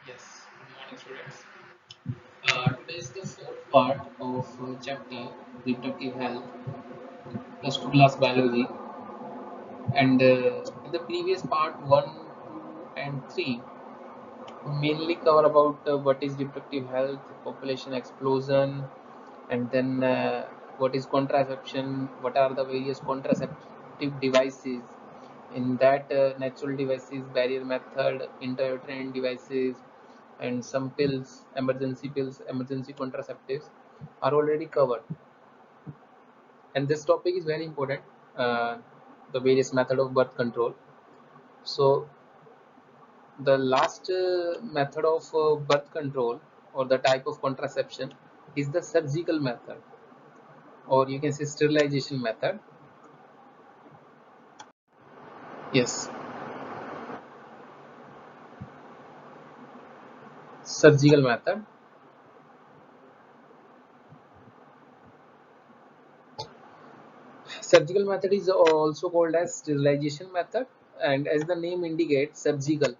Yes, good morning, students. Today is the fourth part of chapter reproductive health, plus 2 class biology, and in the previous part 1, 2, and 3, we mainly cover about what is reproductive health, population explosion, and then what is contraception, what are the various contraceptive devices. In that, natural devices, barrier method, intrauterine devices, and some pills, emergency contraceptives are already covered. And this topic is very important, uh, the various method of birth control. So the last method of birth control or the type of contraception is the surgical method, or you can say sterilization method. Yes, surgical method. Surgical method is also called as sterilization method, and as the name indicates, surgical.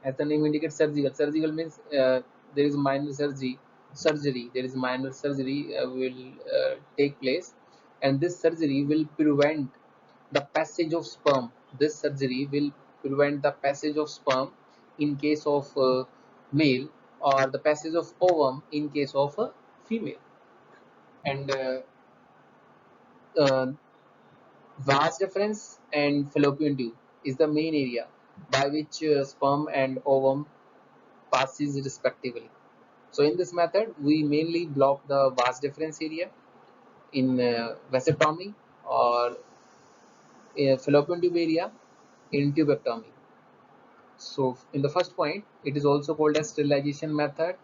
As the name indicates, surgical. Surgical means there is minor surgery. Surgery. There is minor surgery will take place, and this surgery will prevent the passage of sperm. This surgery will prevent the passage of sperm in case of male, or the passage of ovum in case of a female. And uh, vas deferens and fallopian tube is the main area by which sperm and ovum passes respectively. So in this method, we mainly block the vas deferens area in vasectomy, or fallopian tube area in tubectomy. So in the first point, it is also called as sterilization method,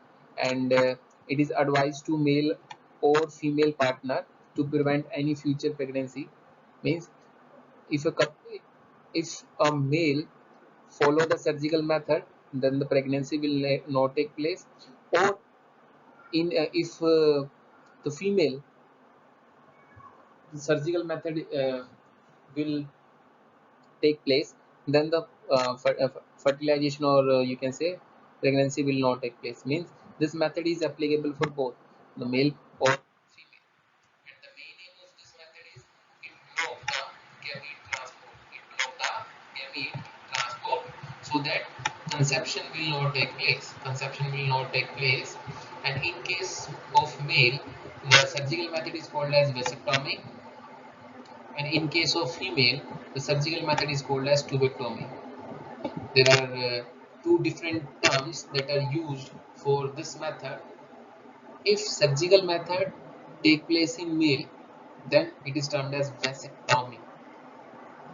and it is advised to male or female partner to prevent any future pregnancy. Means if if a male follow the surgical method, then the pregnancy will not take place. Or in if the female, the surgical method will take place, then the fertilization, or you can say pregnancy, will not take place. Means this method is applicable for both the male or female. And the main aim of this method is it block the gamete transport. It block the gamete transport so that conception will not take place. Conception will not take place. And in case of male, the surgical method is called as vasectomy, and in case of female, the surgical method is called as tubectomy. There are two different terms that are used for this method. If surgical method take place in male, then it is termed as vasectomy.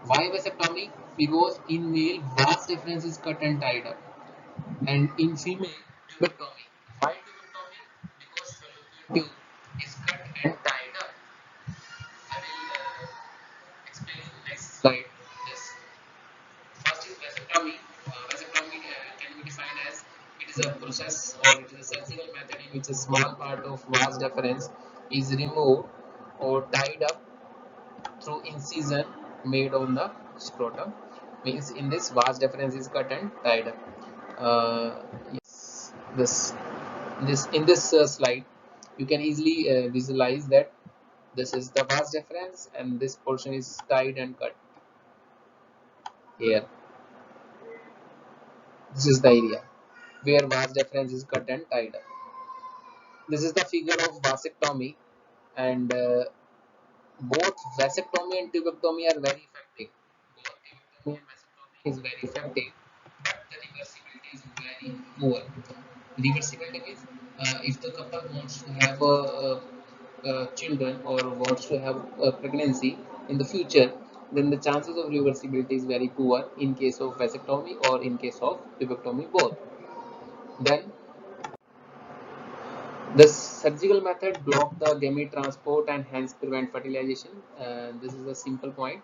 Why vasectomy? Because in male, vas deferens is cut and tied up, and in female, tubectomy. Why tubectomy? Because fallopian tube is cut and tied up. I will explain in the next slide this. First is vasectomy. Vasectomy can be defined as it is a process, or it is a surgical method in which a small part of vas deferens is removed or tied up through incision made on the scrotum. Means in this, vas deferens is cut and tied up. Yes, this in this slide, you can easily visualize that this is the vas deferens, and this portion is tied and cut here. This is the area where vas deferens is cut and tied up. This is the figure of vasectomy, and both vasectomy and tubectomy are very effective. Both tubectomy and vasectomy is very effective, but the reversibility is very poor. Reversibility means if the couple wants to have children, or wants to have a pregnancy in the future, then the chances of reversibility is very poor in case of vasectomy or in case of tubectomy both. Then the surgical method block the gamete transport and hence prevent fertilization. This is a simple point.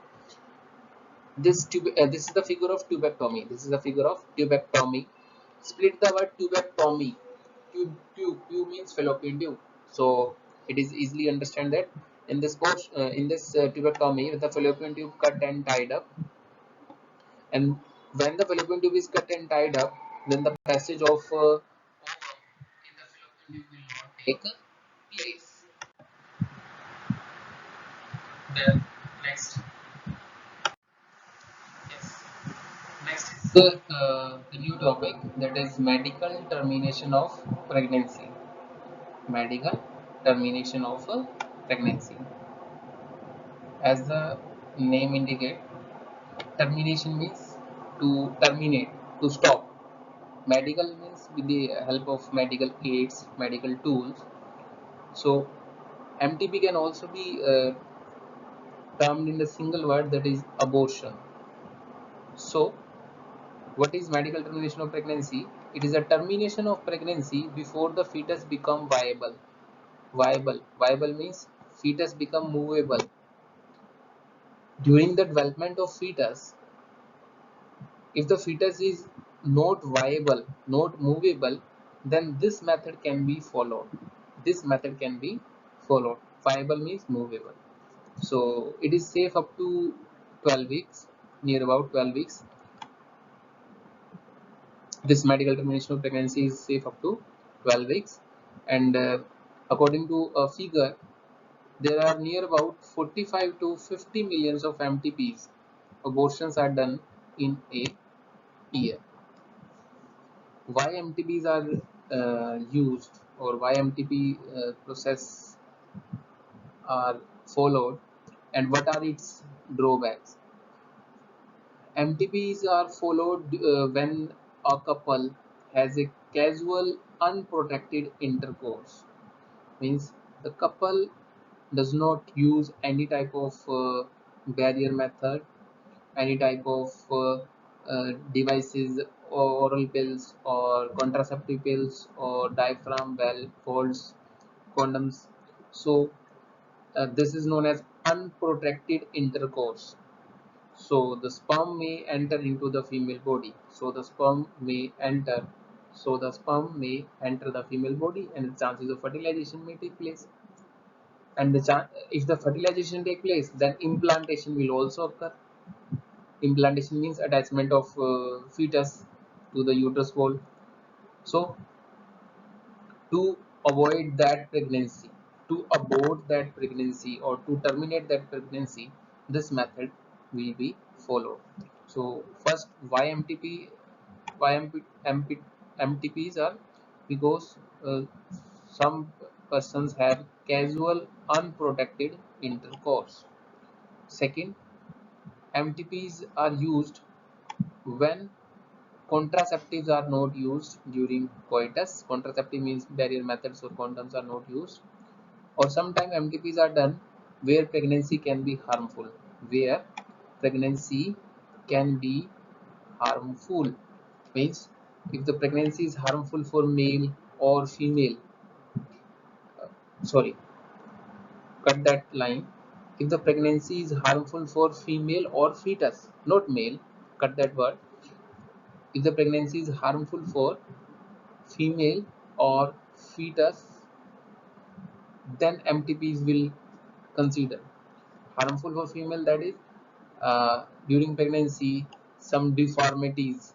This is the figure of tubectomy. This is the figure of tubectomy. Split the word tubectomy. Tube means fallopian tube. So it is easily understand that in this course, in this tubectomy, the fallopian tube cut and tied up, and when the fallopian tube is cut and tied up, then the passage of ovum in the fallopian tube will not take place. Then next, yes, next is the new topic, that is medical termination of pregnancy. Medical termination of pregnancy. As the name indicates, termination means to terminate, to stop. Medical means with the help of medical aids, medical tools. So MTP can also be termed in a single word, that is abortion. So what is medical termination of pregnancy? It is a termination of pregnancy before the fetus become viable. Viable means fetus become movable. During the development of fetus, if the fetus is not viable, not movable, then this method can be followed. This method can be followed. Viable means movable. So it is safe up to 12 weeks, near about 12 weeks. This medical termination of pregnancy is safe up to 12 weeks. And according to a figure, there are near about 45 to 50 millions of MTPs. Abortions are done in a year. Why MTPs are used, or why MTP process are followed, and what are its drawbacks? MTPs are followed when a couple has a casual, unprotected intercourse. Means the couple does not use any type of barrier method, any type of devices, or oral pills, or contraceptive pills, or diaphragm valve folds, condoms. So this is known as unprotected intercourse. So the sperm may enter into the female body. So the sperm may enter the female body, and the chances of fertilization may take place. And if the fertilization take place, then implantation will also occur. Implantation means attachment of fetus to the uterus wall. So to avoid that pregnancy, to abort that pregnancy, or to terminate that pregnancy, this method will be followed. So first, why MTP? Why MTPs are? Because some persons have casual, unprotected intercourse. Second, MTPs are used when contraceptives are not used during coitus. Contraceptive means barrier methods or condoms are not used. Or sometimes MTPs are done where pregnancy can be harmful. Where pregnancy can be harmful means if the pregnancy is harmful for male or female, sorry, cut that line. If the pregnancy is harmful for female or fetus, not male, cut that word. If the pregnancy is harmful for female or fetus, then MTPs will consider. Harmful for female, that is during pregnancy, some deformities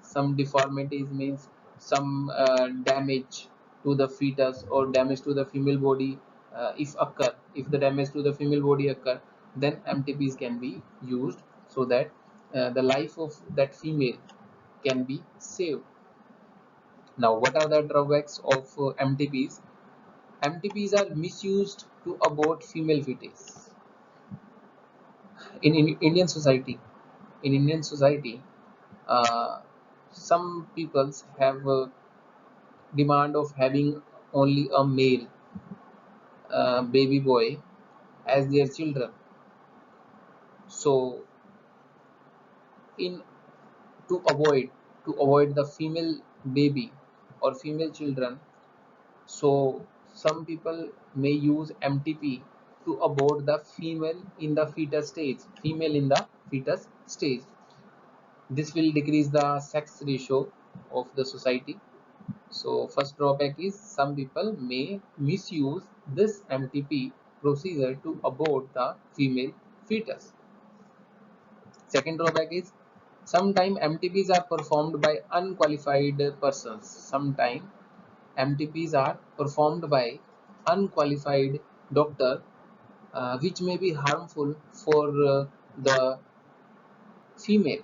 means some damage to the fetus or damage to the female body, if the damage to the female body occur, then MTPs can be used, so that the life of that female can be saved. Now what are the drawbacks of MTPs? MTPs are misused to abort female fetus. In Indian society, in Indian society, uh, some peoples have a demand of having only a male baby boy as their children. So, in to avoid the female baby or female children, so some people may use MTP to abort the female in the fetus stage. Female in the fetus stage. This will decrease the sex ratio of the society. So first drawback is some people may misuse this MTP procedure to abort the female fetus. Second drawback is Sometimes MTPs are performed by unqualified persons. Sometimes MTPs are performed by unqualified doctor, which may be harmful for the female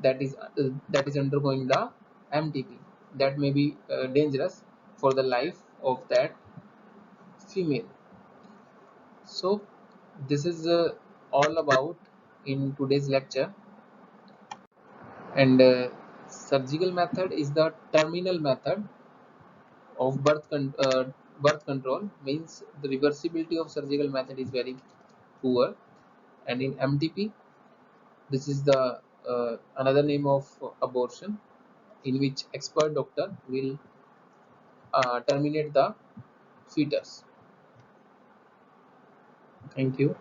that is undergoing the MTP. That may be dangerous for the life of that female. So this is all about in today's lecture. And surgical method is the terminal method of birth control. Means the reversibility of surgical method is very poor. And in MTP, this is the another name of abortion, in which expert doctor will terminate the fetus. Thank you.